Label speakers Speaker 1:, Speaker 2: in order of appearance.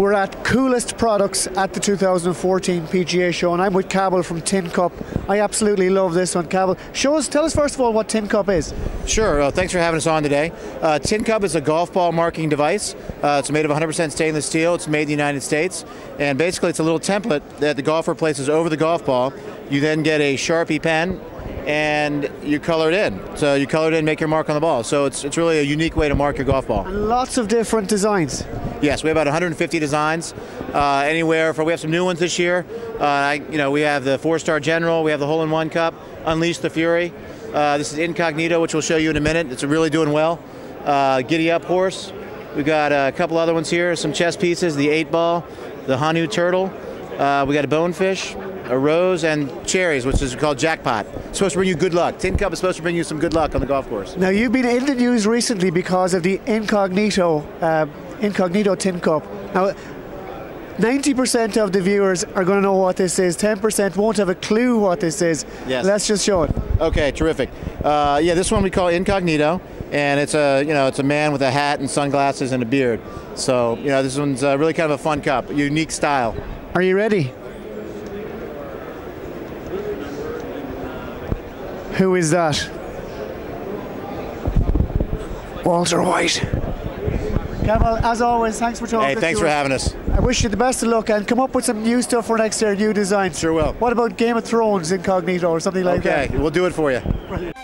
Speaker 1: We're at Coolest Products at the 2014 PGA Show, and I'm with Cabell from Tin Cup. I absolutely love this one, Cabell. Tell us first of all what Tin Cup is.
Speaker 2: Sure, thanks for having us on today. Tin Cup is a golf ball marking device. It's made of 100% stainless steel. It's made in the United States. And basically it's a little template that the golfer places over the golf ball. You then get a Sharpie pen and you color it in. So you color it in, make your mark on the ball. So it's really a unique way to mark your golf ball.
Speaker 1: And lots of different designs.
Speaker 2: Yes, we have about 150 designs. We have some new ones this year. We have the 4-Star General, we have the Hole-in-One Cup, Unleash the Fury. This is Incognito, which we'll show you in a minute. It's really doing well. Giddy Up Horse. We've got a couple other ones here, some chess pieces, the 8-Ball, the Hanu Turtle. We got a Bonefish, a Rose, and Cherries, which is called Jackpot. It's supposed to bring you good luck. Tin Cup is supposed to bring you some good luck on the golf course.
Speaker 1: Now, you've been in the news recently because of the Incognito Tin Cup. Now, 90% of the viewers are going to know what this is. 10% won't have a clue what this is.
Speaker 2: Yes.
Speaker 1: Let's just show it.
Speaker 2: Okay, terrific. This one we call Incognito, and it's a man with a hat and sunglasses and a beard. So, this one's really kind of a fun cup, a unique style.
Speaker 1: Are you ready? Who is that? Walter White. Cabell, as always, thanks for talking.
Speaker 2: Hey, thanks for having us.
Speaker 1: I wish you the best of luck and come up with some new stuff for next year, new designs.
Speaker 2: Sure will.
Speaker 1: What about Game of Thrones Incognito or something like that?
Speaker 2: Okay, we'll do it for you.
Speaker 1: Brilliant.